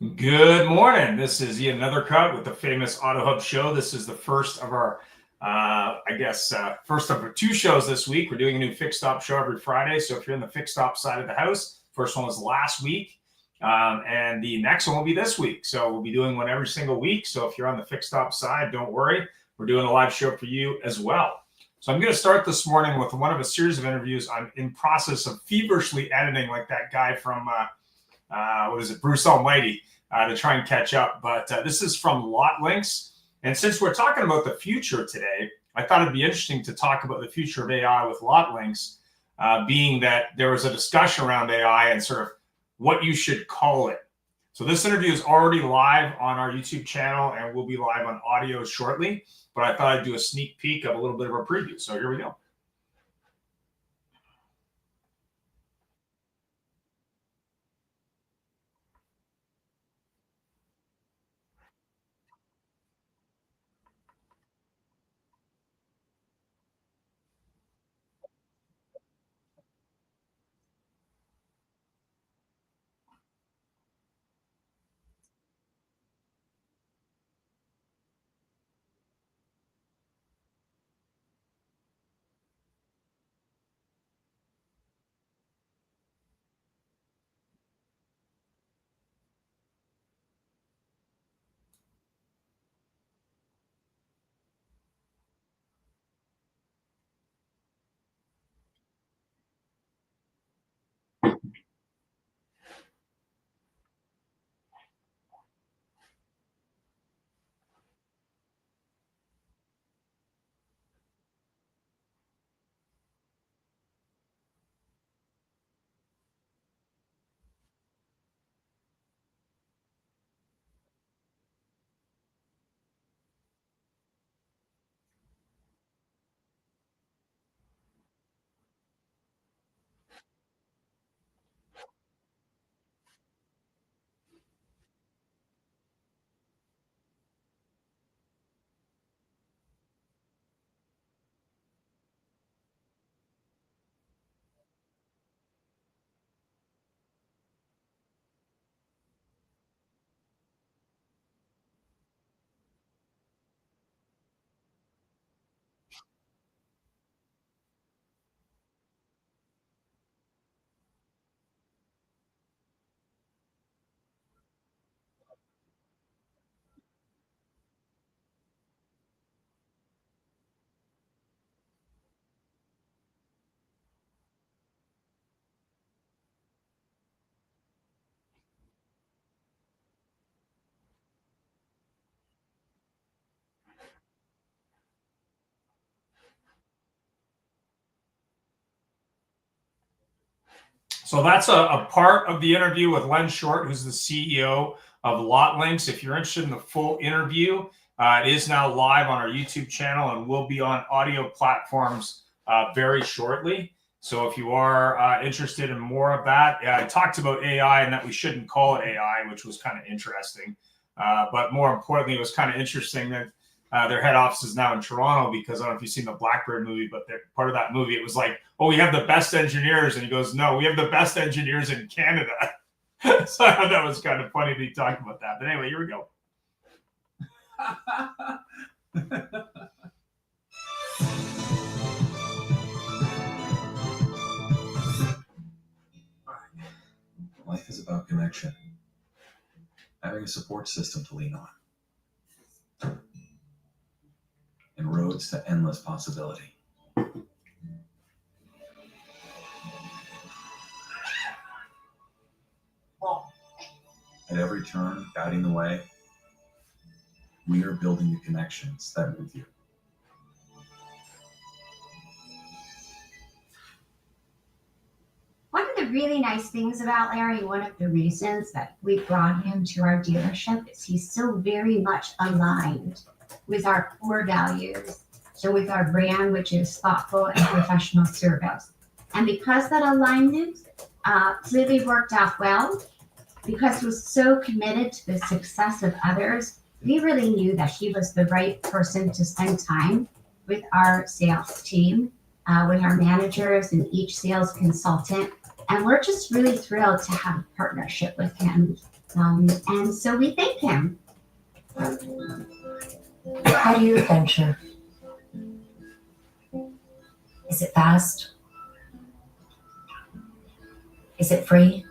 Good morning. This is yet another cut with the famous AutoHub show. This is the first of our, first of our two shows this week. We're doing a new fixed stop show every Friday. So if you're in the fixed stop side of the house, first one was last week, and the next one will be this week. So we'll be doing one every single week. So if you're on the fixed stop side, don't worry. We're doing a live show for you as well. So I'm going to start this morning with one of a series of interviews I'm in process of feverishly editing, like that guy from Bruce Almighty, to try and catch up. But this is from Lot Links. And since we're talking about the future today, I thought it'd be interesting to talk about the future of AI with Lot Links, being that there was a discussion around AI and sort of what you should call it. So this interview is already live on our YouTube channel and will be live on audio shortly. But I thought I'd do a sneak peek of a little bit of a preview. So here we go. So that's a part of the interview with Len Short, who's the CEO of Lot Links. If you're interested in the full interview, it is now live on our YouTube channel and will be on audio platforms very shortly. So if you are interested in more of that, I talked about AI and that we shouldn't call it AI, which was kind of interesting. But more importantly, it was kind of interesting that their head office is now in Toronto, because I don't know if you've seen the Blackbird movie, but part of that movie, it was like, oh, we have the best engineers. And he goes, no, we have the best engineers in Canada. So I thought that was kind of funny to talk about that. But anyway, here we go. Life is about connection, having a support system to lean on, and roads to endless possibility. At every turn, guiding the way, we are building the connections that move you. One of the really nice things about Larry, one of the reasons that we brought him to our dealership, is he's so very much aligned with our core values. So with our brand, which is thoughtful and professional service. And because that alignment clearly worked out well, because he was so committed to the success of others, we really knew that he was the right person to spend time with our sales team, with our managers and each sales consultant, And we're just really thrilled to have a partnership with him. And so we thank him. How do you venture? Is it fast? Is it free?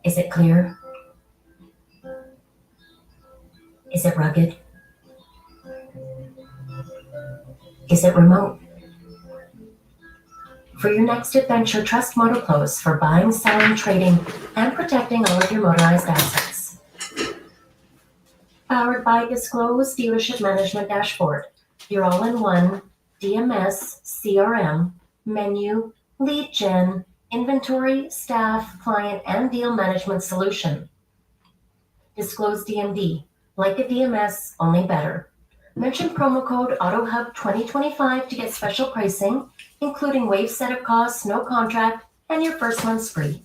Is it clear? Is it rugged? Is it remote? For your next adventure, trust MotoClose for buying, selling, trading, and protecting all of your motorized assets. Powered by Disclose Dealership Management Dashboard, your all-in-one DMS, CRM, menu, lead gen, inventory, staff, client, and deal management solution. Disclose DMD, like a DMS, only better. Mention promo code AutoHub 2025 to get special pricing, including waive setup costs, no contract, and your first month's free.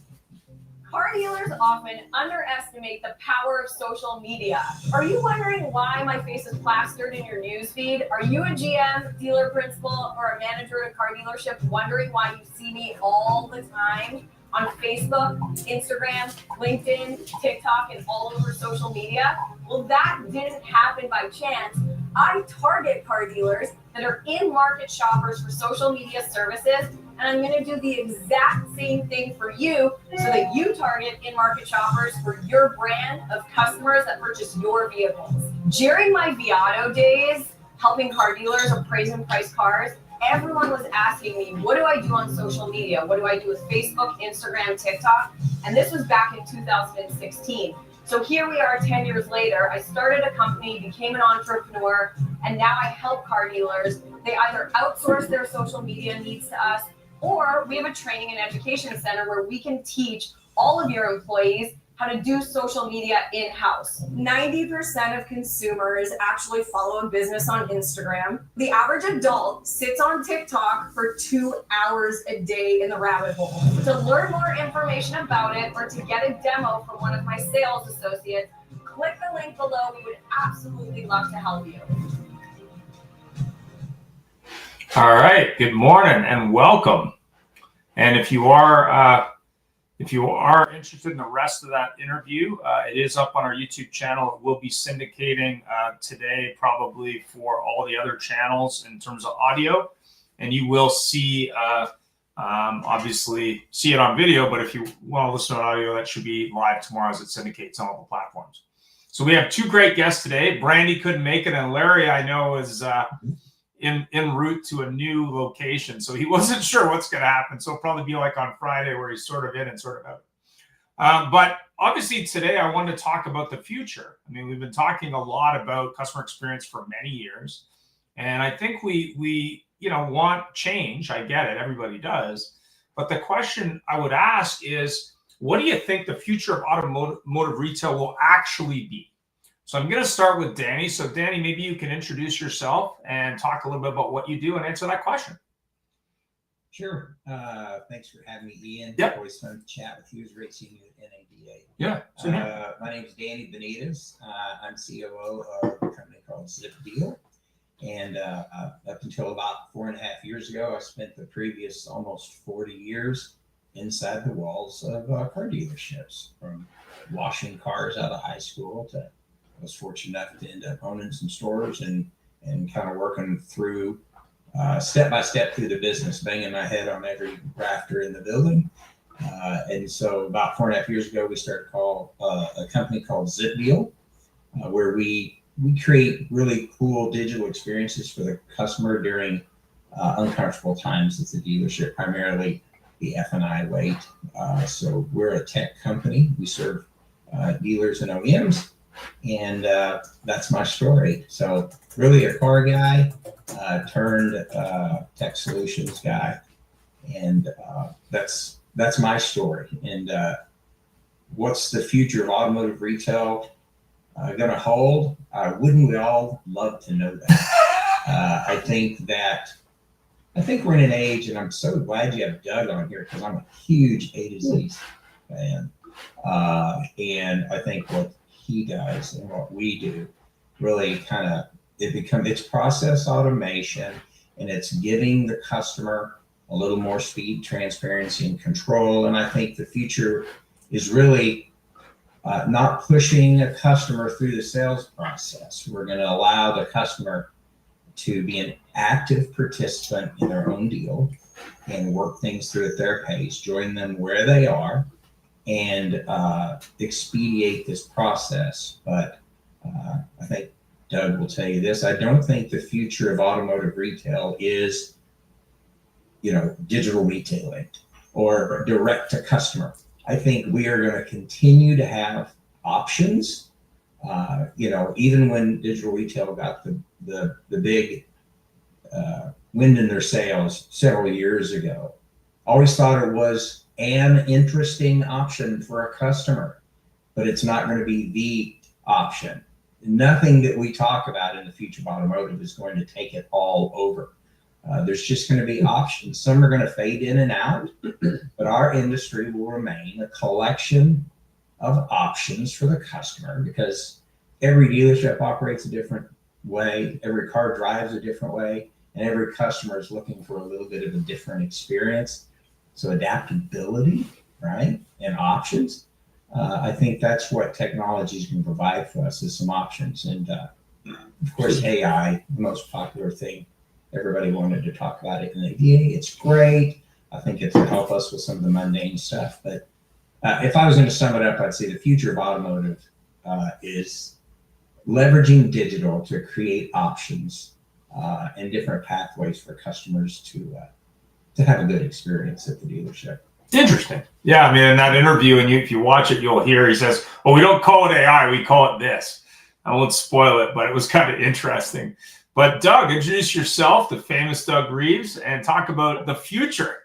Car dealers often underestimate the power of social media. Are you wondering why my face is plastered in your newsfeed? Are you a GM, dealer principal, or a manager at a car dealership wondering why you see me all the time on Facebook, Instagram, LinkedIn, TikTok, and all over social media? Well, that didn't happen by chance. I target car dealers that are in-market shoppers for social media services, and I'm going to do the exact same thing for you so that you target in-market shoppers for your brand of customers that purchase your vehicles. During my Viato days, helping car dealers appraise and price cars, everyone was asking me, what do I do on social media? What do I do with Facebook, Instagram, TikTok? And this was back in 2016. So here we are 10 years later. I started a company, became an entrepreneur, and now I help car dealers. They either outsource their social media needs to us, or we have a training and education center where we can teach all of your employees how to do social media in-house. 90% of consumers actually follow a business on Instagram. The average adult sits on TikTok for 2 hours a day in the rabbit hole. To learn more information about it or to get a demo from one of my sales associates, click the link below. We would absolutely love to help you. All right. Good morning and welcome. And if you are interested in the rest of that interview, it is up on our YouTube channel. It will be syndicating today, probably for all the other channels in terms of audio. And you will see, obviously, see it on video. But if you want to listen to audio, that should be live tomorrow as it syndicates on all the platforms. So we have two great guests today. Brandy couldn't make it, and Larry, I know, is en route to a new location, so he wasn't sure what's going to happen. So it'll probably be like on Friday where he's sort of in and sort of out. But obviously today I wanted to talk about the future. I mean, we've been talking a lot about customer experience for many years, and I think we want change. I get it, everybody does. But the question I would ask is, what do you think the future of automotive retail will actually be? So I'm going to start with Danny. So Danny, maybe you can introduce yourself and talk a little bit about what you do and answer that question. Sure. Thanks for having me, Ian. Yep. Always fun to chat with you. It was great seeing you at NADA. Yeah. My name is Danny Benitez. I'm COO of a company called Zipdeal. And up until about 4.5 years ago, I spent the previous almost 40 years inside the walls of car dealerships, from washing cars out of high school to I was fortunate enough to end up owning some stores and kind of working through step by step through the business, banging my head on every rafter in the building. And so about 4.5 years ago, we started a company called Zipdeal, where we create really cool digital experiences for the customer during uncomfortable times at the dealership, primarily the F&I wait. So we're a tech company. We serve dealers and OEMs. And that's my story. So really a car guy turned tech solutions guy. And that's my story. And what's the future of automotive retail going to hold? Wouldn't we all love to know that? I think we're in an age, and I'm so glad you have Doug on here because I'm a huge A to Z fan. And I think what he does and what we do really it's process automation, and it's giving the customer a little more speed, transparency, and control. And I think the future is really not pushing a customer through the sales process. We're going to allow the customer to be an active participant in their own deal and work things through at their pace, join them where they are, and expedite this process. But I think Doug will tell you this. I don't think the future of automotive retail is, digital retailing or direct to customer. I think we are going to continue to have options. Even when digital retail got the big wind in their sails several years ago, always thought it was an interesting option for a customer, but it's not going to be the option. Nothing that we talk about in the future of automotive is going to take it all over. There's just going to be options. Some are going to fade in and out, but our industry will remain a collection of options for the customer, because every dealership operates a different way, every car drives a different way, and every customer is looking for a little bit of a different experience. So adaptability, right, and options. I think that's what technology can provide for us, is some options. And of course, AI, the most popular thing. Everybody wanted to talk about it in the ADA. It's great. I think it's going to help us with some of the mundane stuff. But if I was going to sum it up, I'd say the future of automotive is leveraging digital to create options and different pathways for customers to have a good experience at the dealership. Interesting. Yeah, I mean, in that interview, and if you watch it, you'll hear he says, well, we don't call it AI, we call it this. I won't spoil it, but it was kind of interesting. But Doug, introduce yourself, the famous Doug.reeves, and talk about the future.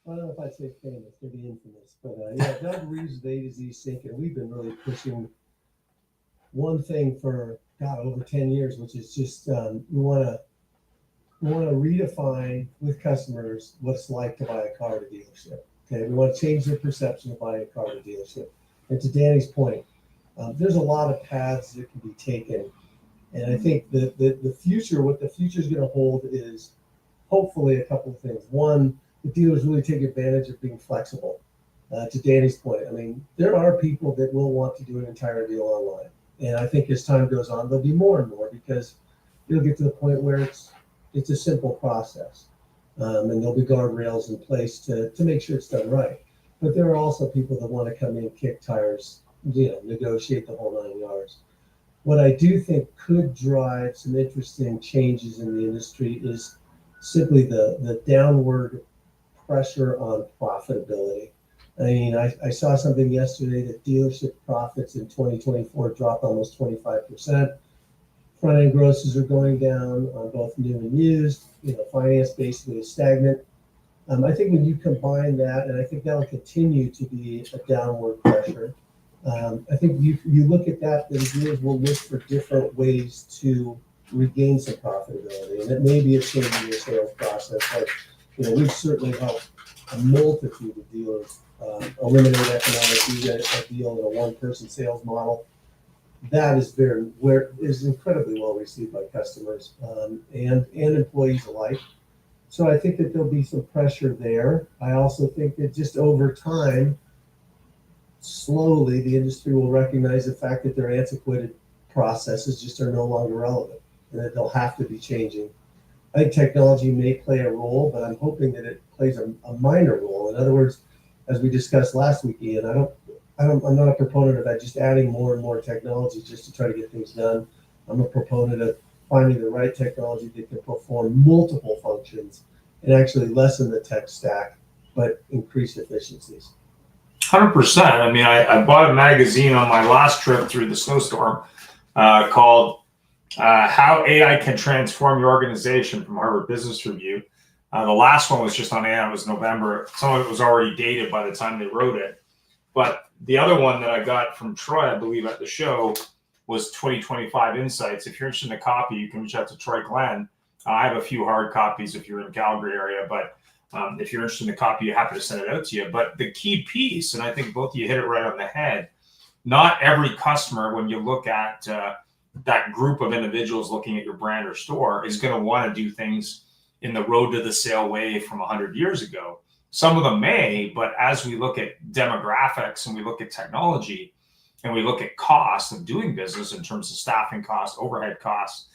I don't know if I'd say famous, maybe infamous, but yeah, Doug.reeves is A to Z Sync, and we've been really pushing one thing for, over 10 years, which is just we want to redefine with customers what it's like to buy a car at a dealership. Okay, we want to change their perception of buying a car at a dealership. And to Danny's point, there's a lot of paths that can be taken. And I think the future, what the future is going to hold is hopefully a couple of things. One, the dealers really take advantage of being flexible. To Danny's point, I mean, there are people that will want to do an entire deal online. And I think as time goes on, there'll be more and more, because you'll get to the point where it's a simple process. And there'll be guardrails in place to make sure it's done right. But there are also people that want to come in, kick tires, negotiate the whole 9 yards. What I do think could drive some interesting changes in the industry is simply the downward pressure on profitability. I mean, I saw something yesterday that dealership profits in 2024 dropped almost 25%. Front end grosses are going down on both new and used. Finance basically is stagnant. I think when you combine that, and I think that'll continue to be a downward pressure. I think you look at that, the dealers will look for different ways to regain some profitability, and it may be a change in your sales process. Like, we've certainly helped a multitude of dealers eliminate economic a deal in a one-person sales model. That is is incredibly well received by customers and employees alike. So I think that there'll be some pressure there. I also think that just over time, slowly, the industry will recognize the fact that their antiquated processes just are no longer relevant, and that they'll have to be changing. I think technology may play a role, but I'm hoping that it plays a minor role. In other words, as we discussed last week, Ian, I'm not a proponent of that, just adding more and more technology just to try to get things done. I'm a proponent of finding the right technology that can perform multiple functions and actually lessen the tech stack, but increase efficiencies. 100%. I mean, I bought a magazine on my last trip through the snowstorm called How AI Can Transform Your Organization from Harvard Business Review. The last one was just on AI. It was November. Some of it was already dated by the time they wrote it. But the other one that I got from Troy, I believe, at the show was 2025 Insights. If you're interested in a copy, you can reach out to Troy Glenn. I have a few hard copies if you're in the Calgary area, but if you're interested in a copy, you're happy to send it out to you. But the key piece, and I think both of you hit it right on the head, not every customer, when you look at that group of individuals looking at your brand or store, is going to want to do things in the road to the sale way from 100 years ago. Some of them may, but as we look at demographics and we look at technology and we look at cost of doing business in terms of staffing costs, overhead costs,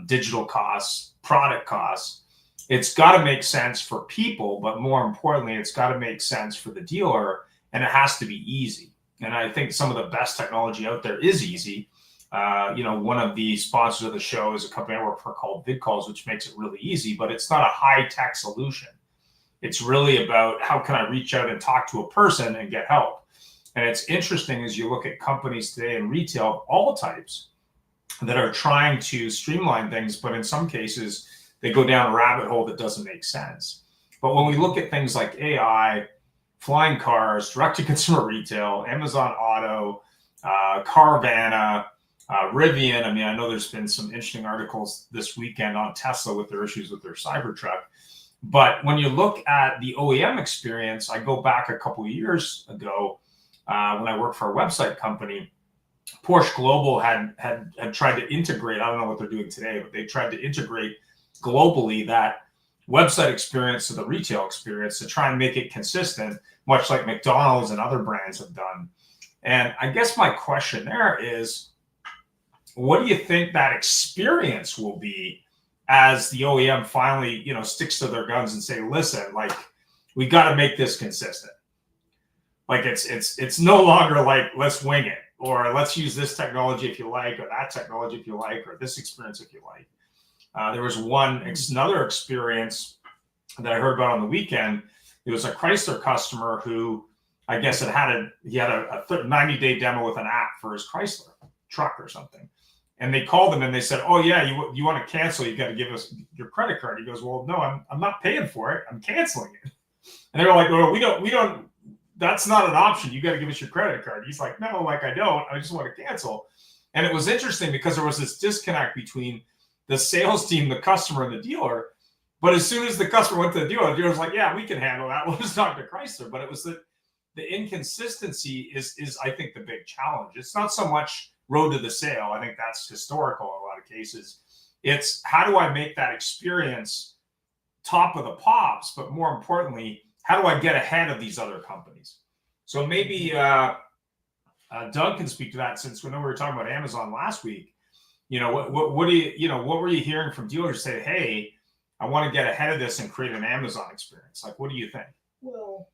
digital costs, product costs, it's got to make sense for people, but more importantly, it's got to make sense for the dealer, and it has to be easy. And I think some of the best technology out there is easy. One of the sponsors of the show is a company I work for called VidCalls, which makes it really easy, but it's not a high-tech solution. It's really about how can I reach out and talk to a person and get help. And it's interesting as you look at companies today in retail of all types that are trying to streamline things, but in some cases, they go down a rabbit hole that doesn't make sense. But when we look at things like AI, flying cars, direct-to-consumer retail, Amazon Auto, Carvana, Rivian. I mean, I know there's been some interesting articles this weekend on Tesla with their issues with their Cybertruck. But when you look at the OEM experience, I go back a couple of years ago when I worked for a website company. Porsche Global had tried to integrate, I don't know what they're doing today, but they tried to integrate globally that website experience to the retail experience to try and make it consistent, much like McDonald's and other brands have done. And I guess my question there is, what do you think that experience will be as the OEM finally, sticks to their guns and say, listen, like, we got to make this consistent. Like it's no longer like, let's wing it, or let's use this technology if you like, or that technology if you like, or this experience if you like. There was another experience that I heard about on the weekend. It was a Chrysler customer who, I guess, he had a 90-day demo with an app for his Chrysler truck or something. And they called him and they said, oh yeah, you want to cancel, you got to give us your credit card. He goes, well, no, I'm not paying for it. I'm canceling it. And they were like, well, we don't, that's not an option. You got to give us your credit card. He's like, no, like I don't, I just want to cancel. And it was interesting because there was this disconnect between the sales team, the customer, and the dealer. But as soon as the customer went to the dealer was like, yeah, we can handle that. We'll just talk to Chrysler. But it was the inconsistency is I think the big challenge. It's not so much road to the sale. I think that's historical in a lot of cases. It's how do I make that experience top of the pops, but more importantly, how do I get ahead of these other companies? So maybe Doug can speak to that, since we know we were talking about Amazon last week. What were you hearing from dealers say, hey, I want to get ahead of this and create an Amazon experience? Like, what do you think? Well,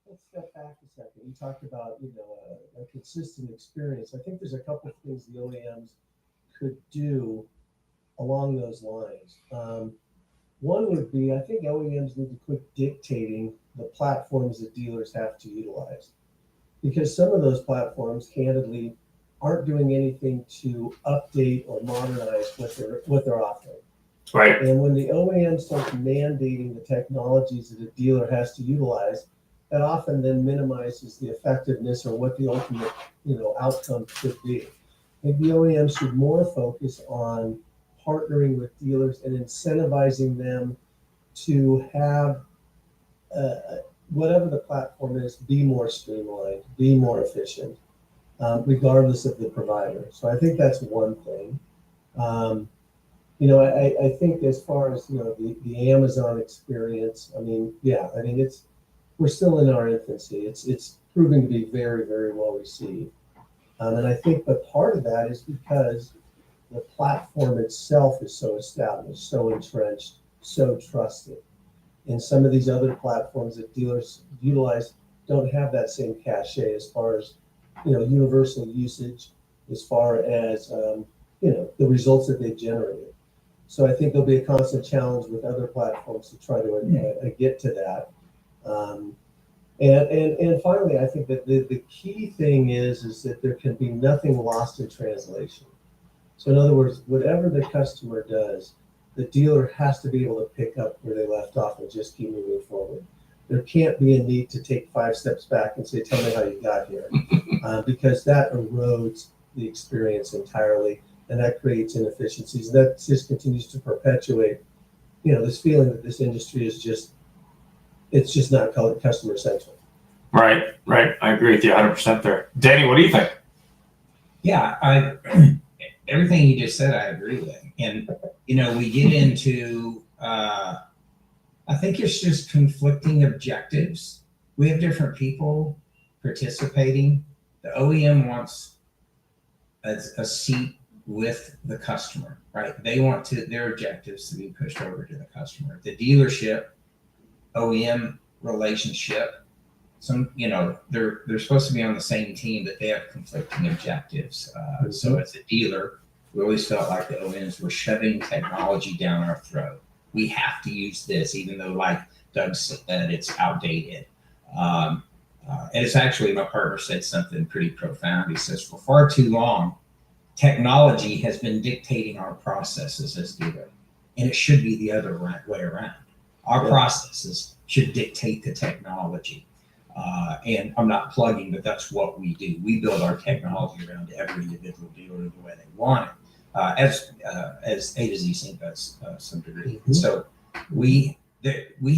let's step back a second. You talked about, a consistent experience. I think there's a couple of things the OEMs could do along those lines. One would be, I think OEMs need to quit dictating the platforms that dealers have to utilize, because some of those platforms, candidly, aren't doing anything to update or modernize what they're offering. Right. And when the OEM starts mandating the technologies that a dealer has to utilize, that often then minimizes the effectiveness or what the ultimate, outcome could be. I think the OEM should more focus on partnering with dealers and incentivizing them to have whatever the platform is, be more streamlined, be more efficient, regardless of the provider. So I think that's one thing. I think as far as, the Amazon experience, we're still in our infancy. It's proving to be very, very well received. And I think that part of that is because the platform itself is so established, so entrenched, so trusted. And some of these other platforms that dealers utilize don't have that same cachet as far as, universal usage, as far as, the results that they generated. So I think there'll be a constant challenge with other platforms to try to get to that. And finally, I think that the key thing is that there can be nothing lost in translation. So in other words, whatever the customer does, the dealer has to be able to pick up where they left off and just keep moving forward. There can't be a need to take 5 steps back and say, tell me how you got here, because that erodes the experience entirely, and that creates inefficiencies. That just continues to perpetuate, this feeling that this industry is just not customer centric. Right. I agree with you 100% there. Danny, what do you think? Yeah, everything you just said, I agree with. And, we get into I think it's just conflicting objectives. We have different people participating. The OEM wants a seat with the customer, right? They want their objectives to be pushed over to the customer. The dealership OEM relationship, they're supposed to be on the same team, but they have conflicting objectives. So as a dealer, we always felt like the OEMs were shoving technology down our throat. We have to use this, even though, like Doug said, it's outdated. And it's actually, my partner said something pretty profound. He says, for far too long, technology has been dictating our processes as dealers, and it should be the other way around. Our processes should dictate the technology. And I'm not plugging, but that's what we do. We build our technology around every individual dealer the way they want it, as A to Z Sync does some degree. Mm-hmm. So we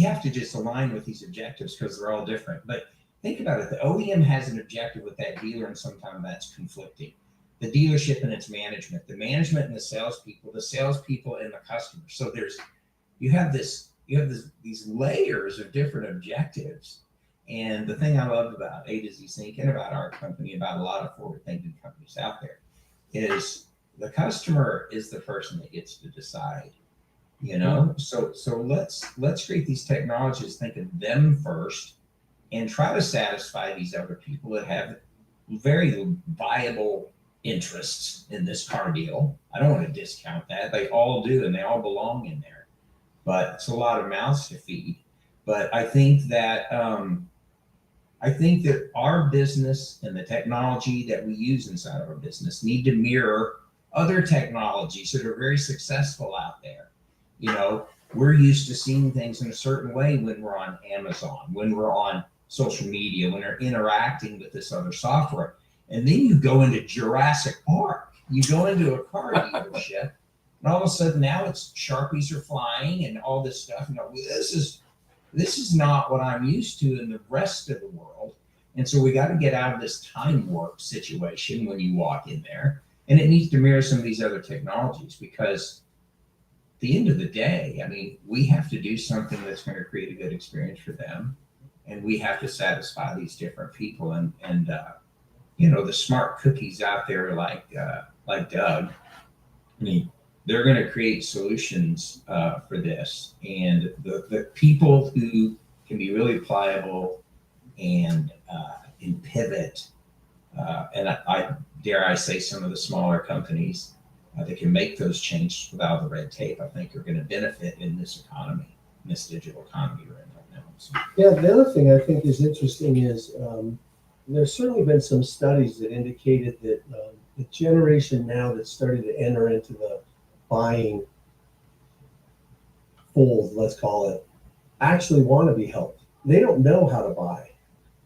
have to just align with these objectives because they're all different. But think about it. The OEM has an objective with that dealer, and sometimes that's conflicting. The dealership and its management, the management and the salespeople and the customer. So you have these layers of different objectives. And the thing I love about A to Z Sync and about our company, about a lot of forward-thinking companies out there, is the customer is the person that gets to decide. So let's create these technologies, think of them first, and try to satisfy these other people that have very viable interests in this car deal. I don't want to discount that. They all do, and they all belong in there. But it's a lot of mouths to feed. But I think that our business and the technology that we use inside of our business need to mirror other technologies that are very successful out there. We're used to seeing things in a certain way when we're on Amazon, when we're on social media, when we're interacting with this other software. And then you go into Jurassic Park, you go into a car dealership, and all of a sudden now it's Sharpies are flying and all this stuff. This is not what I'm used to in the rest of the world. And so we got to get out of this time warp situation when you walk in there. And it needs to mirror some of these other technologies, because at the end of the day, we have to do something that's going to create a good experience for them. And we have to satisfy these different people. And the smart cookies out there like Doug, they're going to create solutions for this. And the people who can be really pliable and pivot, and I dare I say some of the smaller companies that can make those changes without the red tape, I think are going to benefit in this economy, in this digital economy we're in right now. So. Yeah, the other thing I think is interesting is there's certainly been some studies that indicated that the generation now that's starting to enter into the buying fold, let's call it, actually want to be helped. They don't know how to buy.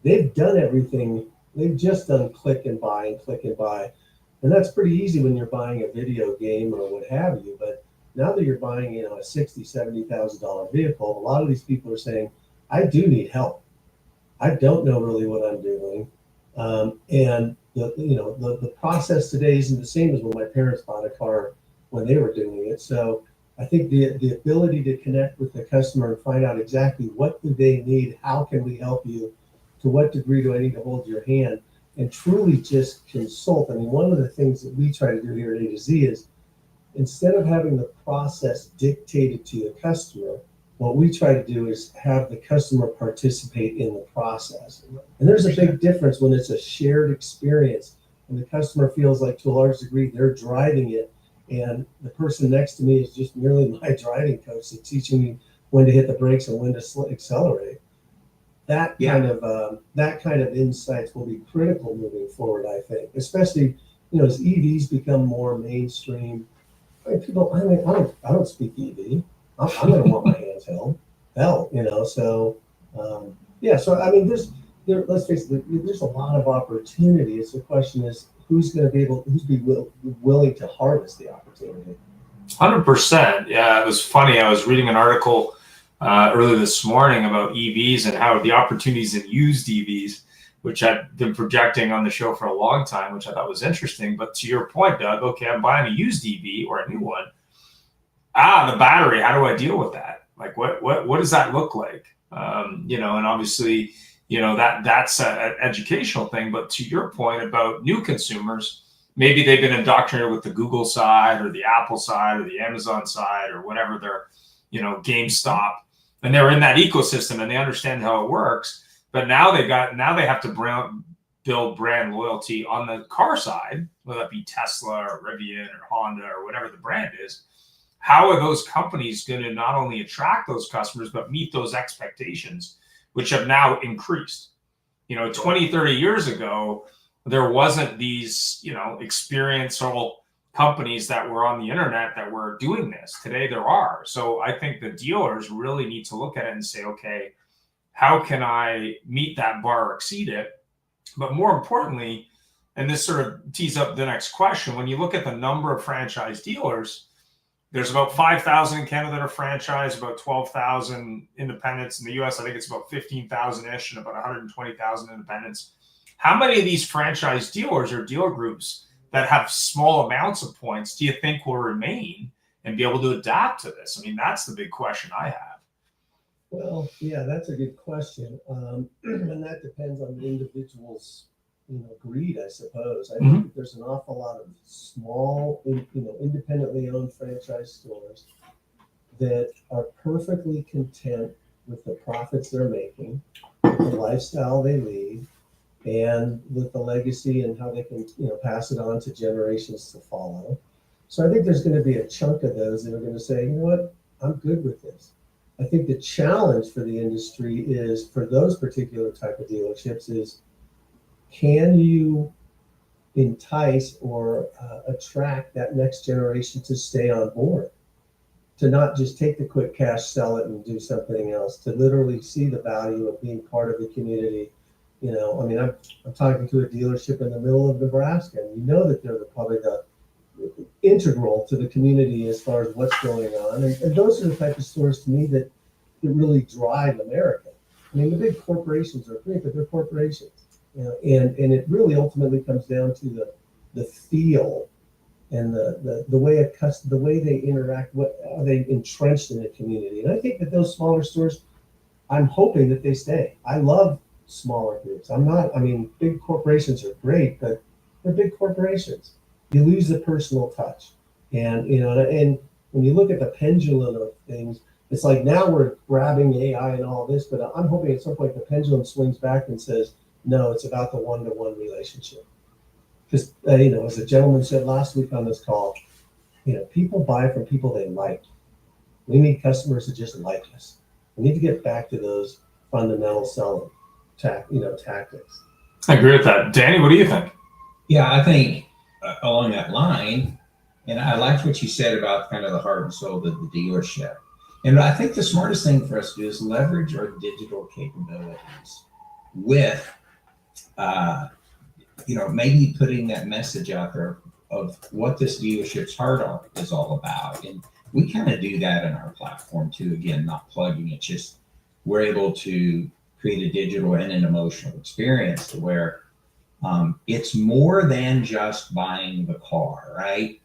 They've done everything. They've just done click and buy and click and buy. And that's pretty easy when you're buying a video game or what have you. But now that you're buying, a $60,000, $70,000 vehicle, a lot of these people are saying, I do need help. I don't know really what I'm doing. And the process today isn't the same as when my parents bought a car when they were doing it. So I think the ability to connect with the customer and find out exactly what do they need, how can we help you, to what degree do I need to hold your hand, and truly just consult. One of the things that we try to do here at A to Z is, instead of having the process dictated to the customer, what we try to do is have the customer participate in the process. And there's a big difference when it's a shared experience, and the customer feels like, to a large degree, they're driving it, and the person next to me is just merely my driving coach that's teaching me when to hit the brakes and when to accelerate. That kind of insights will be critical moving forward, I think, especially as EVs become more mainstream. I don't speak EV. I'm going to want my hands held. So let's face it, there's a lot of opportunity. It's the question is, who's willing to harvest the opportunity? 100%. Yeah, it was funny. I was reading an article earlier this morning about EVs and how the opportunities in used EVs, which I've been projecting on the show for a long time, which I thought was interesting. But to your point, Doug, okay, I'm buying a used EV or a new one. The battery, how do I deal with that? Like, what does that look like? And obviously, that's an educational thing. But to your point about new consumers, maybe they've been indoctrinated with the Google side or the Apple side or the Amazon side or whatever their, GameStop, and they're in that ecosystem and they understand how it works. But now they have to build brand loyalty on the car side, whether that be Tesla or Rivian or Honda or whatever the brand is. How are those companies going to not only attract those customers, but meet those expectations, which have now increased? 20, 30 years ago, there wasn't these, experiential companies that were on the internet that were doing this. Today there are. So I think the dealers really need to look at it and say, okay, how can I meet that bar or exceed it? But more importantly, and this sort of tees up the next question, when you look at the number of franchise dealers, there's about 5,000 in Canada that are franchised, about 12,000 independents in the US. I think it's about 15,000-ish and about 120,000 independents. How many of these franchise dealers or dealer groups that have small amounts of points do you think will remain and be able to adapt to this? I mean, that's the big question I have. Well, yeah, that's a good question. And that depends on the individual's, greed, I suppose. I think that there's an awful lot of small, independently owned franchise stores that are perfectly content with the profits they're making, with the lifestyle they lead, and with the legacy and how they can, pass it on to generations to follow. So I think there's going to be a chunk of those that are going to say, you know what, I'm good with this. I think the challenge for the industry is, for those particular type of dealerships, is can you entice or attract that next generation to stay on board, to not just take the quick cash, sell it, and do something else, to literally see the value of being part of the community. I'm talking to a dealership in the middle of Nebraska, and that they're probably the integral to the community as far as what's going on. And those are the type of stores, to me, that really drive America. I mean, the big corporations are great, but they're corporations. And it really ultimately comes down to the feel and the way they interact. What are they entrenched in the community? And I think that those smaller stores, I'm hoping that they stay. I love smaller groups. Big corporations are great, but they're big corporations. You lose the personal touch. And when you look at the pendulum of things, it's like now we're grabbing AI and all this, but I'm hoping at some point the pendulum swings back and says, no, it's about the one-to-one relationship. Because, as a gentleman said last week on this call, people buy from people they like. We need customers that just like us. We need to get back to those fundamental selling tactics. I agree with that. Danny, what do you think? Yeah, I think along that line, and I liked what you said about kind of the heart and soul of the dealership. And I think the smartest thing for us to do is leverage our digital capabilities with, maybe putting that message out there of what this dealership's heart is all about. And we kind of do that in our platform too. Again, not plugging it, just we're able to create a digital and an emotional experience to where it's more than just buying the car, right?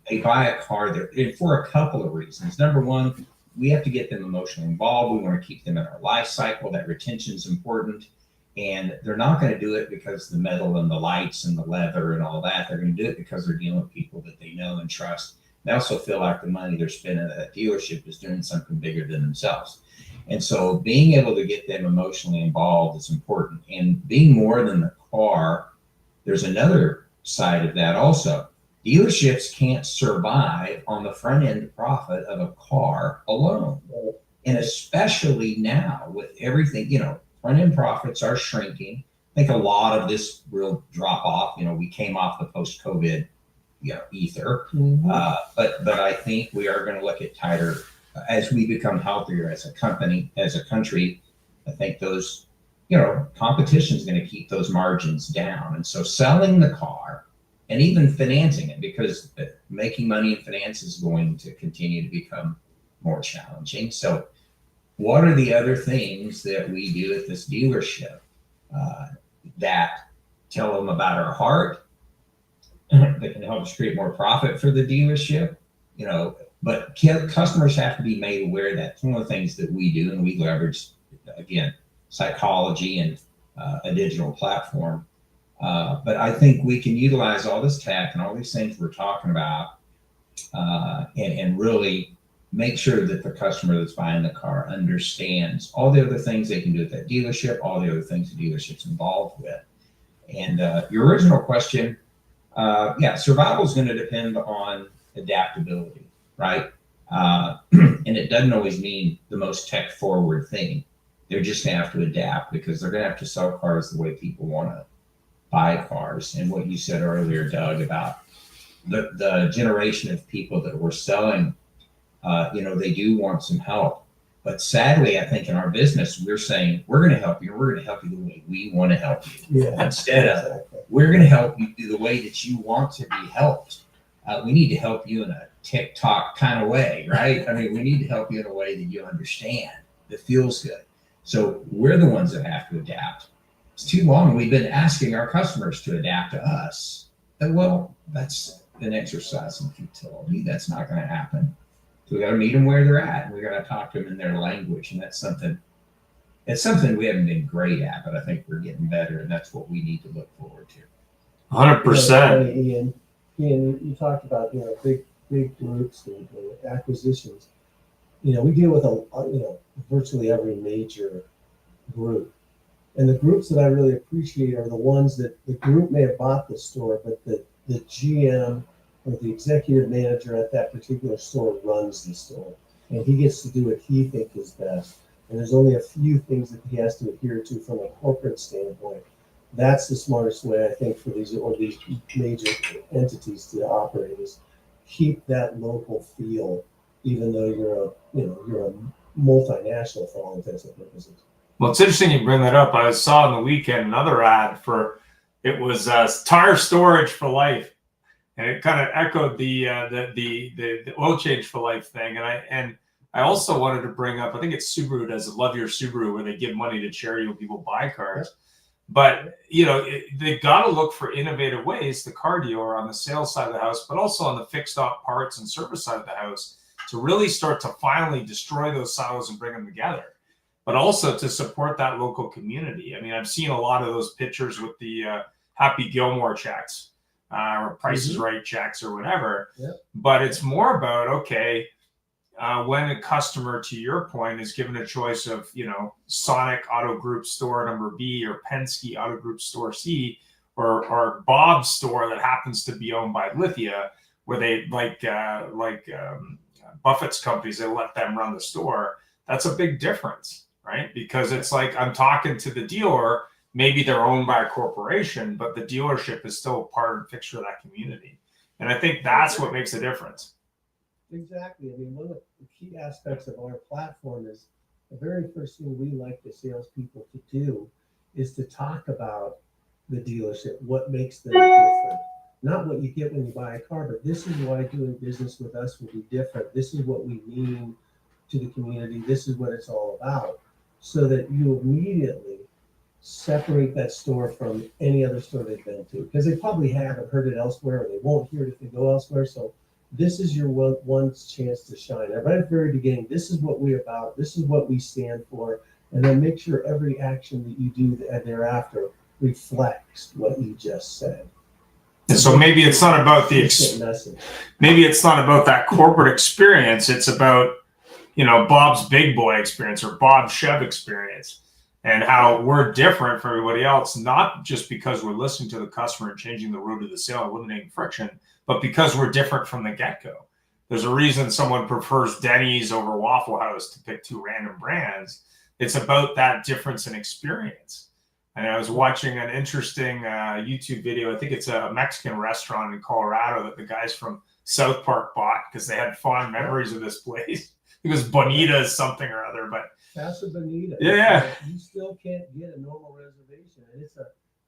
They buy a car there for a couple of reasons. Number one, we have to get them emotionally involved. We want to keep them in our life cycle. That retention is important. And they're not going to do it because the metal and the lights and the leather and all that. They're going to do it because they're dealing with people that they know and trust. They also feel like the money they're spending at that dealership is doing something bigger than themselves. And so being able to get them emotionally involved is important. And being more than the car, there's another side of that also. Dealerships can't survive on the front end profit of a car alone. And especially now with everything, front end profits are shrinking. I think a lot of this will drop off. We came off the post-COVID, ether. But I think we are going to look at tighter as we become healthier as a company, as a country. I think those, competition is going to keep those margins down. And so selling the car and even financing it, because making money in finance is going to continue to become more challenging. So what are the other things that we do at this dealership that tell them about our heart, that can help us create more profit for the dealership, But customers have to be made aware that one of the things that we do, and we leverage, again, psychology and a digital platform. But I think we can utilize all this tech and all these things we're talking about and really make sure that the customer that's buying the car understands all the other things they can do at that dealership, all the other things the dealership's involved with. And your original question, survival is going to depend on adaptability, right? And it doesn't always mean the most tech forward thing. They're just going to have to adapt because they're going to have to sell cars the way people want to buy cars. And what you said earlier, Doug, about the generation of people that we're selling, they do want some help. But sadly, I think in our business, we're saying, we're going to help you. We're going to help you the way we want to help you. Yeah. Instead of, we're going to help you the way that you want to be helped. We need to help you in a TikTok kind of way, right? I mean, we need to help you in a way that you understand, that feels good. So we're the ones that have to adapt. It's too long. We've been asking our customers to adapt to us. And well, that's an exercise in futility. That's not going to happen. So we got to meet them where they're at. And we got to talk to them in their language. And that's something we haven't been great at, but I think we're getting better. And that's what we need to look forward to. 100%. Ian, you talked about, big groups and acquisitions. We deal with virtually every major group. And the groups that I really appreciate are the ones that the group may have bought the store, but the GM or the executive manager at that particular store runs the store. And he gets to do what he thinks is best. And there's only a few things that he has to adhere to from a corporate standpoint. That's the smartest way, I think, for these major entities to operate, is keep that local feel, even though you're a multinational for all intents and purposes. Well, it's interesting you bring that up. I saw on the weekend another ad it was tire storage for life, and it kind of echoed the oil change for life thing. And I also wanted to bring up, I think it's Subaru does it, Love Your Subaru, where they give money to charity when people buy cars. But they got to look for innovative ways, the car dealer on the sales side of the house, but also on the fixed op parts and service side of the house, to really start to finally destroy those silos and bring them together. But also to support that local community. I mean, I've seen a lot of those pictures with the Happy Gilmore checks or Price is Right checks or whatever. Yep. But it's more about, when a customer, to your point, is given a choice of, Sonic Auto Group store number B or Penske Auto Group store C or Bob's store that happens to be owned by Lithia, where they like Buffett's companies, they let them run the store. That's a big difference, right? Because it's like I'm talking to the dealer. Maybe they're owned by a corporation, but the dealership is still part and fixture of that community. And I think that's what makes a difference. Exactly. I mean, one of the key aspects of our platform is the very first thing we like the salespeople to do is to talk about the dealership, what makes them different. Not what you get when you buy a car, but this is why doing business with us will be different. This is what we mean to the community. This is what it's all about. So that you immediately separate that store from any other store they've been to, because they probably haven't heard it elsewhere, or they won't hear it if they go elsewhere. So this is your one chance to shine. Right at the very beginning, this is what we're about. This is what we stand for. And then make sure every action that you do thereafter reflects what you just said. And so maybe it's not about maybe it's not about that corporate experience. It's about, Bob's Big Boy experience or Bob's Chev experience, and how we're different from everybody else, not just because we're listening to the customer and changing the road to the sale, eliminating friction, but because we're different from the get-go. There's a reason someone prefers Denny's over Waffle House, to pick two random brands. It's about that difference in experience. And I was watching an interesting YouTube video. I think it's a Mexican restaurant in Colorado that the guys from South Park bought because they had fond memories of this place. It was Bonita something or other, but Casa Bonita. Yeah. You still can't get a normal reservation, and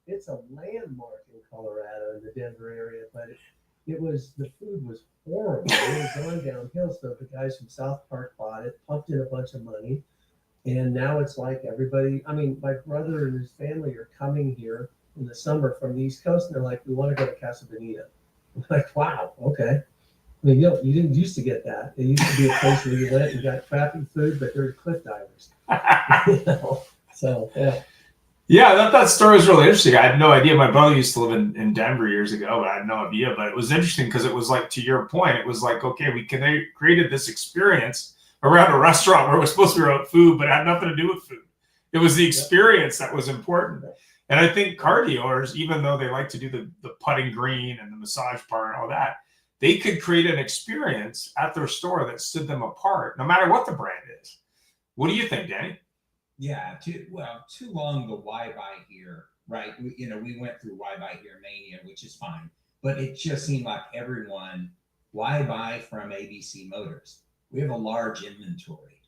it's a landmark in Colorado, in the Denver area. But the food was horrible. It had gone downhill. So the guys from South Park bought it, pumped in a bunch of money, and now it's like everybody. I mean, my brother and his family are coming here in the summer from the East Coast, and they're like, "We want to go to Casa Bonita." I'm like, "Wow, okay." mean, you didn't used to get that. It used to be a place where you went and got crappy food, but they're cliff divers. You know? So, yeah. Yeah, that story was really interesting. I had no idea. My brother used to live in Denver years ago, but I had no idea. But it was interesting because it was like, to your point, it was like, okay, we created this experience around a restaurant where it was supposed to be about food, but it had nothing to do with food. It was the experience that was important. And I think car dealers, even though they like to do the putting green and the massage part and all that, they could create an experience at their store that stood them apart, no matter what the brand is. What do you think, Danny? Yeah, too long the why buy here, right? We went through why buy here mania, which is fine, but it just seemed like everyone, why buy from ABC Motors? We have a large inventory.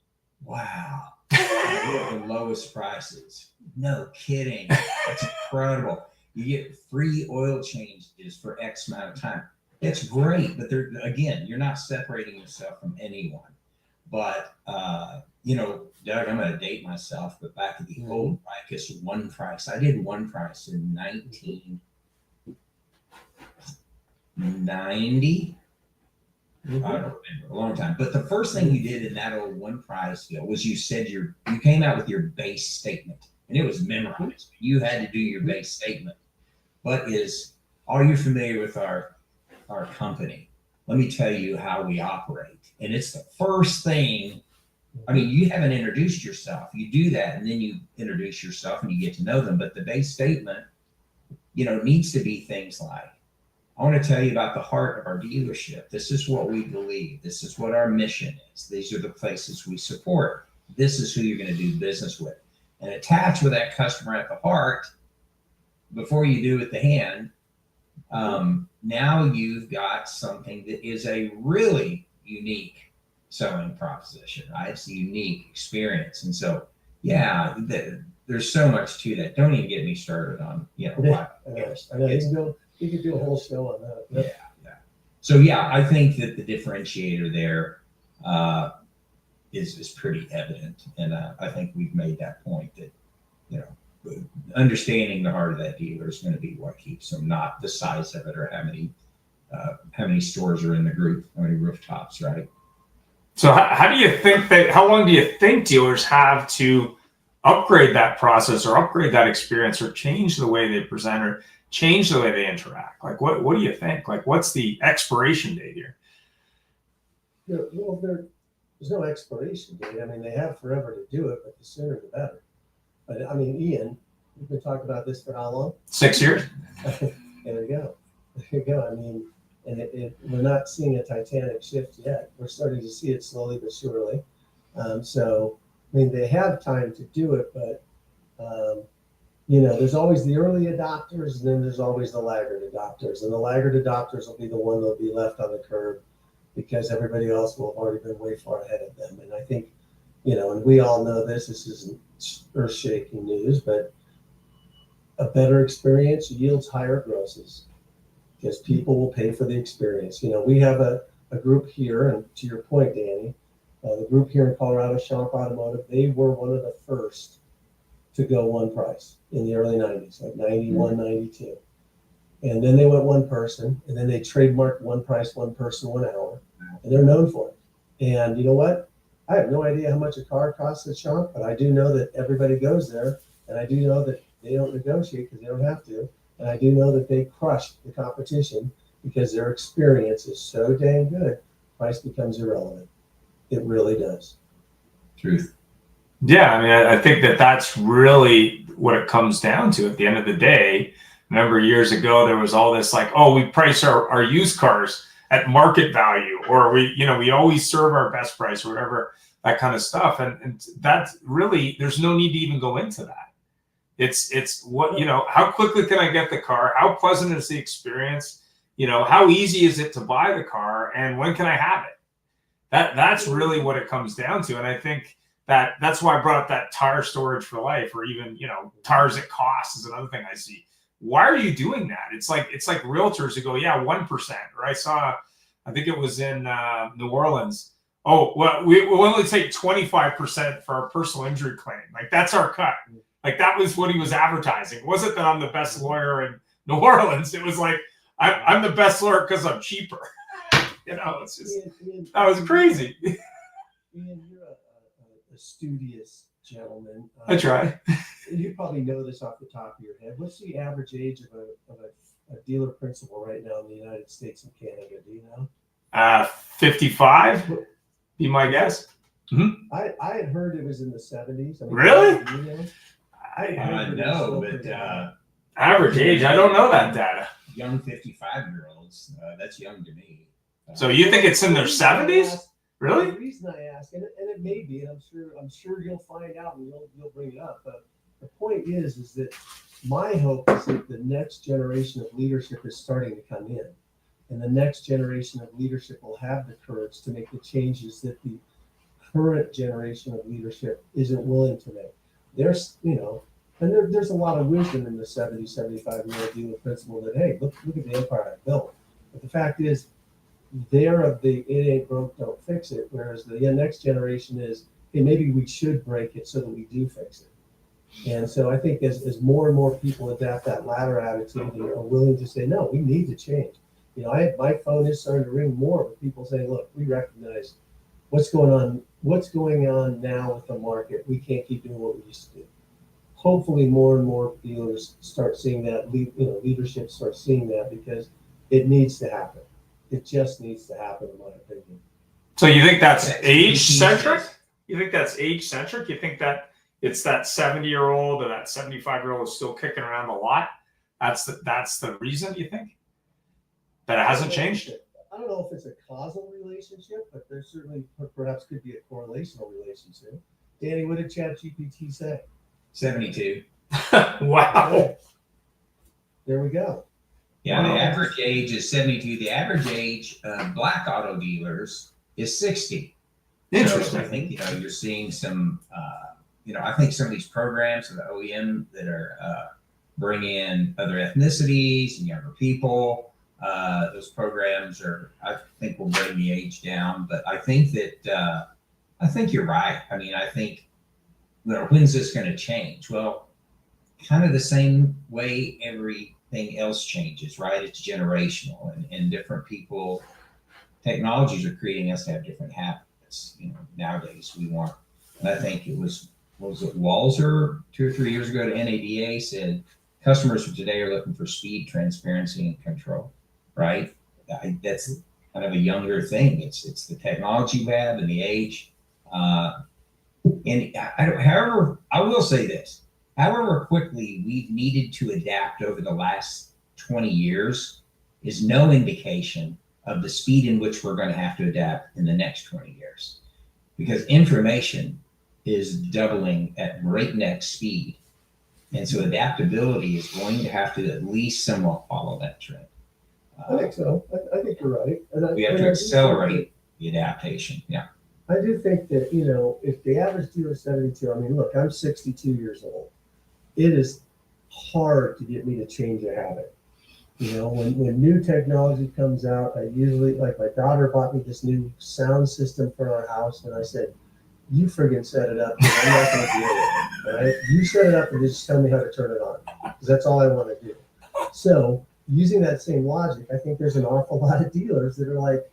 Wow. We have the lowest prices. No kidding. That's incredible. You get free oil changes for X amount of time. It's great, but again, you're not separating yourself from anyone. But Doug, I'm going to date myself, but back at the old Rikers One Price, I did One Price in 1990. I don't remember, a long time. But the first thing you did in that old One Price deal was you said you came out with your base statement, and it was memorized. You had to do your base statement. But are you familiar with our company? Let me tell you how we operate. And it's the first thing. I mean, you haven't introduced yourself. You do that, and then you introduce yourself and you get to know them. But the base statement, needs to be things like, I want to tell you about the heart of our dealership. This is what we believe. This is what our mission is. These are the places we support. This is who you're going to do business with. And attach with that customer at the heart before you do with the hand. Now you've got something that is a really unique selling proposition, right? It's a unique experience. And so, yeah, there's so much to that. Don't even get me started on, why. You could do a whole show on that. Yeah. So, yeah, I think that the differentiator there is pretty evident. And I think we've made that point that, understanding the heart of that dealer is going to be what keeps them, not the size of it or how many stores are in the group, how many rooftops, right? So how long do you think dealers have to upgrade that process or upgrade that experience or change the way they present or change the way they interact? Like, what do you think? Like, what's the expiration date here? Well, there's no expiration date. I mean, they have forever to do it, but the sooner the better. But I mean, Ian, we've been talking about this for how long? 6 years. There you go. I mean, and we're not seeing a titanic shift yet. We're starting to see it slowly but surely. So, I mean, they have time to do it, but, there's always the early adopters, and then there's always the laggard adopters. And the laggard adopters will be the one that'll be left on the curb because everybody else will have already been way far ahead of them. And I think, and we all know this isn't earth-shaking news, but a better experience yields higher grosses because people will pay for the experience. We have a group here, and to your point, Danny, the group here in Colorado, Shop Automotive, they were one of the first to go One Price in the early 90s, like 91, 92. And then they went one person, and then they trademarked One Price, one person, 1 hour, and they're known for it. And you know what? I have no idea how much a car costs at Shop, but I do know that everybody goes there, and I do know that they don't negotiate because they don't have to. And I do know that they crush the competition because their experience is so dang good, price becomes irrelevant. It really does. Truth. Yeah, I mean, I think that's really what it comes down to at the end of the day. Remember years ago, there was all this like, oh, we price our used cars at market value, or we always serve our best price or whatever, that kind of stuff. And that's really, there's no need to even go into that. It's what, how quickly can I get the car? How pleasant is the experience? How easy is it to buy the car, and when can I have it? That's really what it comes down to. And I think that's why I brought up that tire storage for life, or even, tires at cost is another thing I see. Why are you doing that? It's like realtors who go, yeah, 1%. Or I think it was in New Orleans. Oh, well, we'll only take 25% for our personal injury claim. Like, that's our cut. Like, that was what he was advertising. It wasn't that I'm the best lawyer in New Orleans. It was like, I'm the best lawyer because I'm cheaper. You know, it's just Ian, that was crazy. Ian, you're a studious gentleman. I try. You probably know this off the top of your head. What's the average age of a dealer principal right now in the United States and Canada? Do you know? 55. Be my guess. I had heard it was in the 70s. I mean, Really? do you know? I know, but Average age. I don't know that data. young 55-year-olds, that's young to me. So you think it's in their 70s? Really? The reason I ask, and it may be, and I'm sure you'll find out and you'll bring it up. But the point is that my hope is that the next generation of leadership is starting to come in, and the next generation of leadership will have the courage to make the changes that the current generation of leadership isn't willing to make. There's, and there's a lot of wisdom in the 70, 75-year-old dealer principle that, hey, look at the empire I built. But the fact is, they're of the it ain't broke, don't fix it. Whereas the next generation is, hey, maybe we should break it so that we do fix it. And so I think as more and more people adapt that latter attitude and are willing to say, no, we need to change. My phone is starting to ring more with people saying, look, we recognize what's going on now with the market. We can't keep doing what we used to do. Hopefully more and more dealers start seeing that, leadership starts seeing that, because it needs to happen. It just needs to happen, in my opinion. So you think that's age-centric? You think that's age-centric? You think that it's that 70-year-old or that 75-year-old is still kicking around the lot? That's the reason, you think? That it hasn't changed? I don't know if it's a causal relationship, but there certainly perhaps could be a correlational relationship. Danny, what did ChatGPT say? 72. Wow. There we go. Yeah, the average age is 72. The average age of black auto dealers is 60. Interesting. So I think, you're seeing some, I think some of these programs of the OEM that are bringing in other ethnicities and younger people, those programs I think will bring the age down. But I think that, I think you're right. I mean, I think, when's this going to change? Well, kind of the same way everything else changes, right? It's generational, and different people, technologies are creating us to have different habits. Nowadays we want, and I think it was it Walzer 2 or 3 years ago to NADA said, customers for today are looking for speed, transparency, and control, right? That's kind of a younger thing. It's the technology we have and the age. And however, I will say this, however quickly we've needed to adapt over the last 20 years is no indication of the speed in which we're going to have to adapt in the next 20 years. Because information is doubling at breakneck speed. And so adaptability is going to have to at least somewhat follow that trend. I think so. I think you're right. We have to accelerate the adaptation. Yeah. I do think that, if the average dealer is 72, I mean, look, I'm 62 years old. It is hard to get me to change a habit. When new technology comes out, I usually, like my daughter bought me this new sound system for our house, and I said, you friggin' set it up, because I'm not going to deal with it, all right? You set it up and just tell me how to turn it on, because that's all I want to do. So using that same logic, I think there's an awful lot of dealers that are like,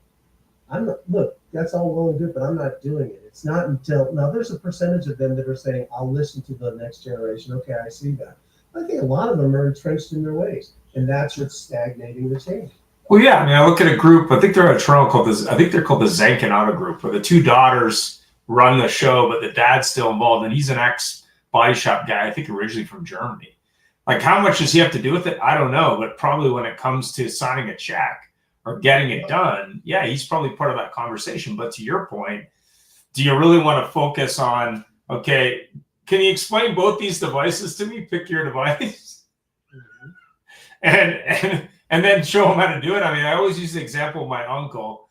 look, that's all well and good, but I'm not doing it. It's not until, now there's a percentage of them that are saying, I'll listen to the next generation. Okay, I see that. I think a lot of them are entrenched in their ways, and that's what's stagnating the change. Well, yeah, I mean, I look at a group, I think they're a Toronto called I think they're called the Zankin Auto Group, where the two daughters run the show, but the dad's still involved, and he's an ex-body shop guy, I think originally from Germany. Like, how much does he have to do with it? I don't know, but probably when it comes to signing a check or getting it done, yeah, he's probably part of that conversation. But to your point, do you really want to focus on, okay, can you explain both these devices to me? Pick your device. And then show him how to do it. I mean, I always use the example of my uncle.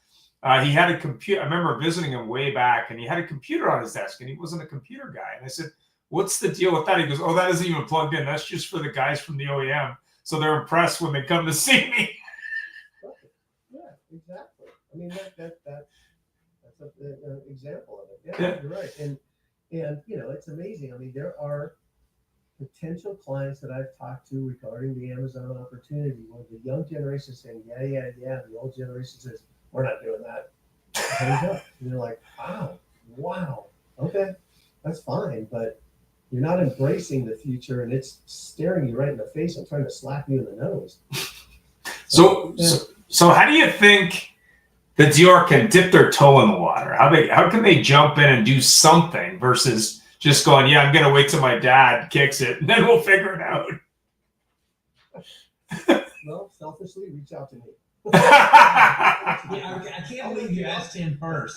He had a computer. I remember visiting him way back, and he had a computer on his desk, and he wasn't a computer guy. And I said, what's the deal with that? He goes, oh, that isn't even plugged in. That's just for the guys from the OEM. So they're impressed when they come to see me. Yeah, exactly. I mean, that's an example of it. Yeah, you're right. And it's amazing. I mean, there are potential clients that I've talked to regarding the Amazon opportunity where the young generation is saying, yeah. The old generation says, we're not doing that. Hands up. And you're like, wow, okay, that's fine, but you're not embracing the future, and it's staring you right in the face and trying to slap you in the nose. So how do you think the dealer can dip their toe in the water? How can they jump in and do something versus just going, yeah, I'm going to wait till my dad kicks it and then we'll figure it out? Well, selfishly, reach out to me. Yeah, I can't believe you asked him first.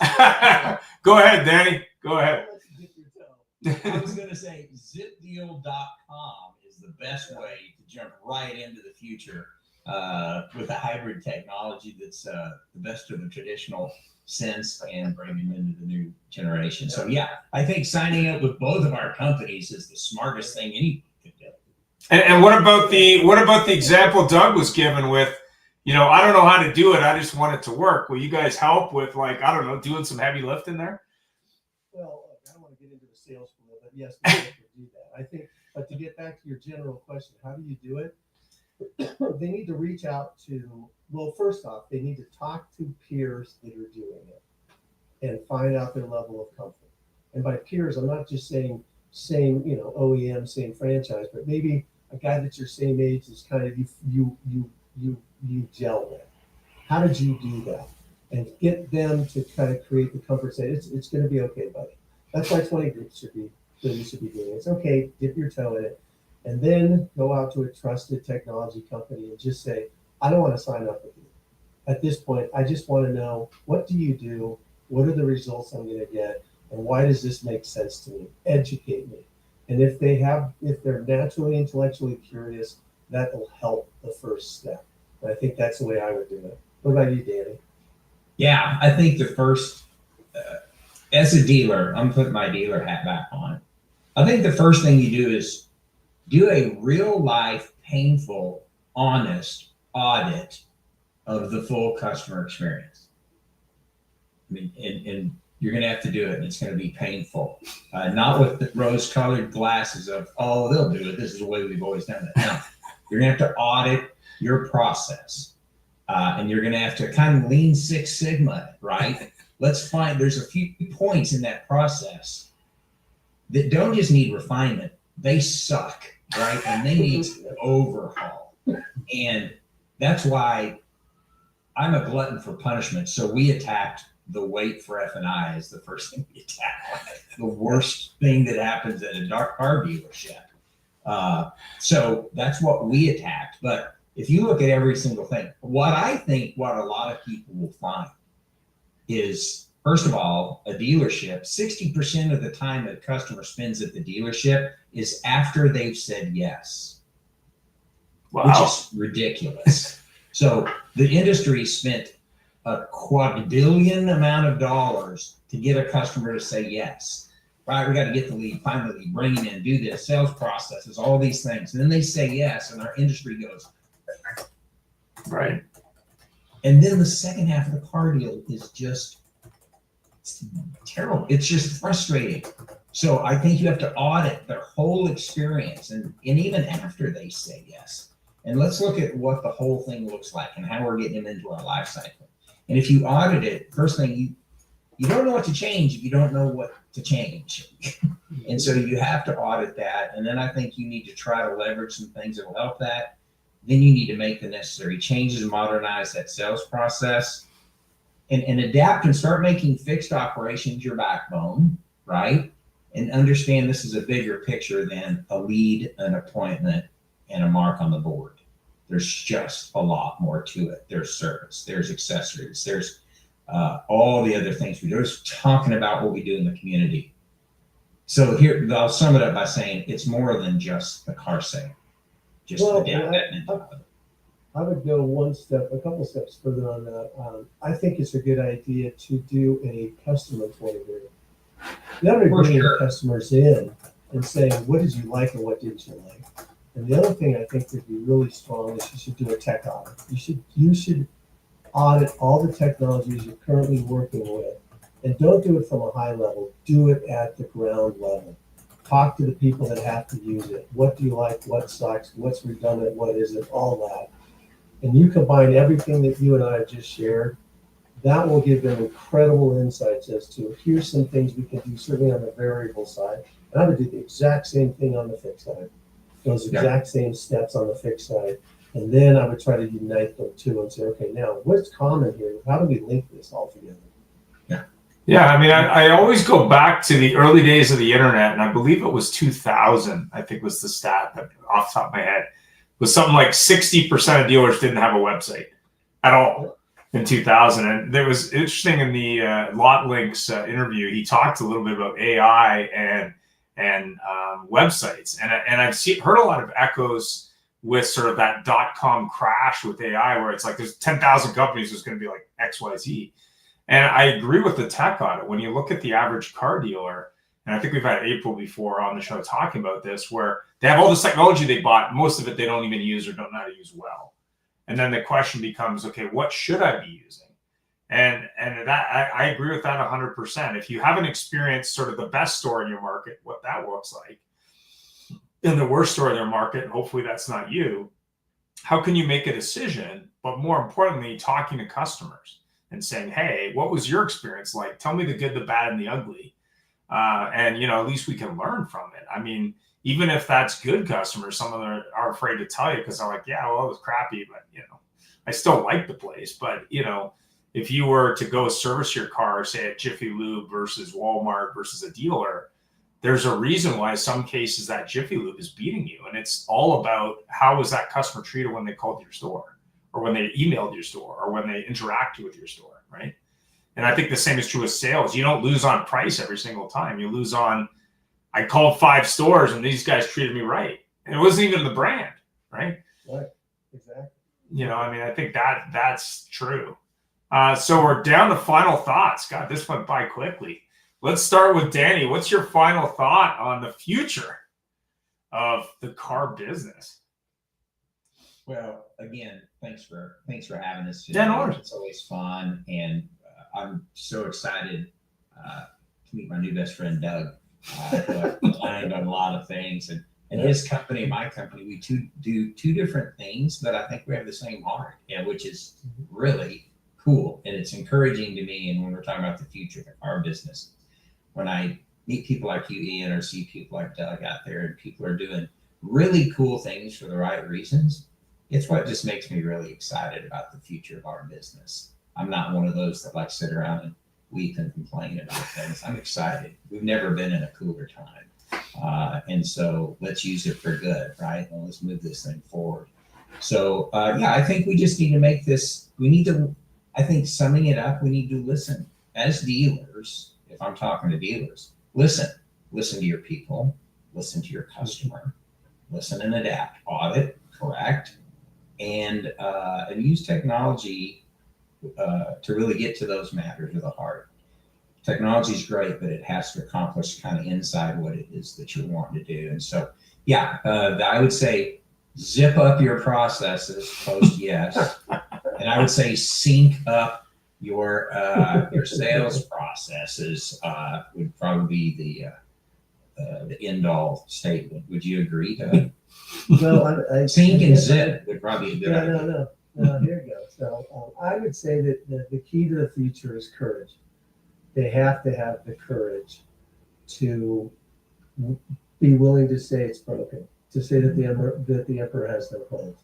Go ahead, Danny. Go ahead. I'll let you dip your toe. I was going to say Zipdeal.com is the best way to jump right into the future with a hybrid technology that's the best of the traditional sense and bringing into the new generation. So yeah, I think signing up with both of our companies is the smartest thing anyone could do. And what about the example Doug was given with, I don't know how to do it, I just want it to work. Will you guys help with, like, I don't know, doing some heavy lifting there? Well, I don't want to get into the sales floor, but yes, we have to do that. I think, but to get back to your general question, how do you do it? They need to reach out to, well, first off, they need to talk to peers that are doing it and find out their level of comfort. And by peers, I'm not just saying same, OEM, same franchise, but maybe a guy that's your same age is kind of you gel with. How did you do that? And get them to kind of create the comfort, say it's going to be okay, buddy. That's why 20 groups should be doing. It's okay, dip your toe in it, and then go out to a trusted technology company and just say, I don't want to sign up with you. At this point, I just want to know, what do you do? What are the results I'm going to get? And why does this make sense to me? Educate me. And if they're naturally intellectually curious, that will help the first step. And I think that's the way I would do it. What about you, Danny? Yeah, I think the first, as a dealer, I'm putting my dealer hat back on. I think the first thing you do is do a real life, painful, honest audit of the full customer experience. I mean, and you're going to have to do it, and it's going to be painful. Not with the rose-colored glasses of, oh, they'll do it. This is the way we've always done it. No, you're going to have to audit your process. And you're going to have to kind of lean Six Sigma, right? Let's find, there's a few points in that process that don't just need refinement. They suck, right? And they need overhaul. And that's why I'm a glutton for punishment. So we attacked the wait for F&I as the first thing we attacked. The worst thing that happens at a car dealership. So that's what we attacked. But if you look at every single thing, what a lot of people will find is, first of all, a dealership, 60% of the time a customer spends at the dealership is after they've said yes. Wow. Which is ridiculous. So the industry spent a quadrillion amount of dollars to get a customer to say yes. Right, we got to get the lead, find the lead, bring it in, do this, sales processes, all these things. And then they say yes, and our industry goes, right. And then the second half of the car deal is just terrible. It's just frustrating. So I think you have to audit their whole experience, and even after they say yes. And let's look at what the whole thing looks like and how we're getting them into our life cycle. And if you audit it, first thing, you don't know what to change if you don't know what to change. And so you have to audit that. And then I think you need to try to leverage some things that will help that. Then you need to make the necessary changes and modernize that sales process and adapt and start making fixed operations your backbone, right? And understand this is a bigger picture than a lead, an appointment, and a mark on the board. There's just a lot more to it. There's service, there's accessories, there's all the other things we do. Just talking about what we do in the community. So here, I'll sum it up by saying it's more than just the car sale. Just adapt that mentality. I would go a couple steps further on that. I think it's a good idea to do a customer point of view. You have to bring your customers in and say, what did you like and what didn't you like? And the other thing I think would be really strong is you should do a tech audit. You should audit all the technologies you're currently working with, and don't do it from a high level. Do it at the ground level. Talk to the people that have to use it. What do you like? What sucks? What's redundant? What isn't? All that. And you combine everything that you and I have just shared, That will give them incredible insights as to here's some things we can do, certainly on the variable side. And I would do the exact same thing on the fixed side, those exact same steps on the fixed side. And then I would try to unite them too and say, okay, now what's common here? How do we link this all together? Yeah, I mean, I always go back to the early days of the internet, and I believe it was 2000, I think was the stat that off the top of my head, was something like 60% of dealers didn't have a website at all in 2000. And there was interesting in the Lot Links interview, he talked a little bit about AI and websites. And I've heard a lot of echoes with sort of that .com crash with AI, where it's like there's 10,000 companies, there's going to be like XYZ. And I agree with the tech on it. When you look at the average car dealer, and I think we've had April before on the show talking about this, where they have all this technology they bought, most of it they don't even use or don't know how to use well. And then the question becomes, okay, what should I be using? And that I agree with that 100%. If you haven't experienced sort of the best store in your market, what that looks like, and the worst store in their market, and hopefully that's not you, how can you make a decision? But more importantly, talking to customers and saying, hey, what was your experience like? Tell me the good, the bad, and the ugly. And, you know, at least we can learn from it. I mean, even if that's good customers, some of them are afraid to tell you because they're like, yeah, well, it was crappy, but, you know, I still like the place. But, you know, if you were to go service your car, say at Jiffy Lube versus Walmart versus a dealer, there's a reason why in some cases that Jiffy Lube is beating you. And it's all about how was that customer treated when they called your store, or when they emailed your store, or when they interacted with your store, right? And I think the same is true with sales. You don't lose on price every single time. You lose on, I called 5 stores and these guys treated me right. And it wasn't even the brand, right? Right, exactly. You know, I mean, I think that's true. So we're down to final thoughts. God, this went by quickly. Let's start with Danny. What's your final thought on the future of the car business? Well, again, thanks for having us today. Yeah, no worries. It's always fun, and I'm so excited to meet my new best friend Doug. I've learned a lot of things, and his company, my company, we do two different things, but I think we have the same heart, which is really cool, and it's encouraging to me. And when we're talking about the future of the car business, when I meet people like you, Ian, or see people like Doug out there, and people are doing really cool things for the right reasons, it's what just makes me really excited about the future of our business. I'm not one of those that like sit around and weep and complain about things. I'm excited. We've never been in a cooler time. And so let's use it for good, right? And let's move this thing forward. So yeah, I think we just need to make this, I think summing it up, we need to listen as dealers. If I'm talking to dealers, listen to your people, listen to your customer, listen and adapt, audit, correct, and use technology to really get to those matters of the heart. Technology is great, but it has to accomplish kind of inside what it is that you're wanting to do. And so, yeah, I would say zip up your processes post yes, and I would say sync up your sales processes would probably be the end all statement. Would you agree, Doug? Well, I sync and zip would probably be a good idea. No, here you go. So I would say that the key to the future is courage. They have to have the courage to be willing to say it's broken, to say that the emperor has no clothes.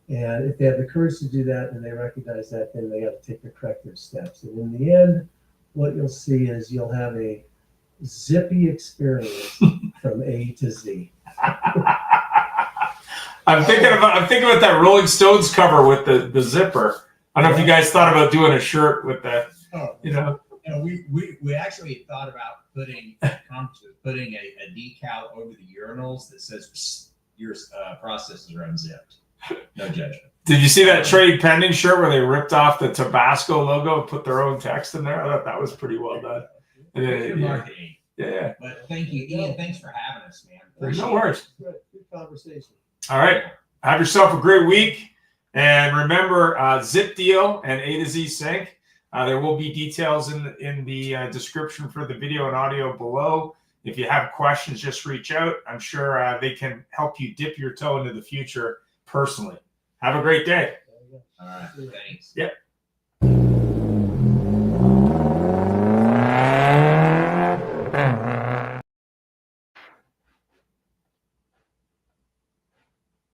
And if they have the courage to do that and they recognize that, then they have to take the corrective steps. And in the end, what you'll see is you'll have a zippy experience from A to Z. I'm thinking about that Rolling Stones cover with the zipper. I don't know if you guys thought about doing a shirt with that. You know, we actually thought about putting a decal over the urinals that says your processes are unzipped. No judgment. Did you see that trade pending shirt where they ripped off the Tabasco logo and put their own text in there? I thought that was pretty well done. Yeah. But thank you, Ian. Thanks for having us, man. Appreciate No worries. Good conversation. All right. Have yourself a great week. And remember, Zipdeal and A to Z Sync. There will be details in the description for the video and audio below. If you have questions, just reach out. I'm sure they can help you dip your toe into the future personally. Have a great day. All right. Thanks. Yep.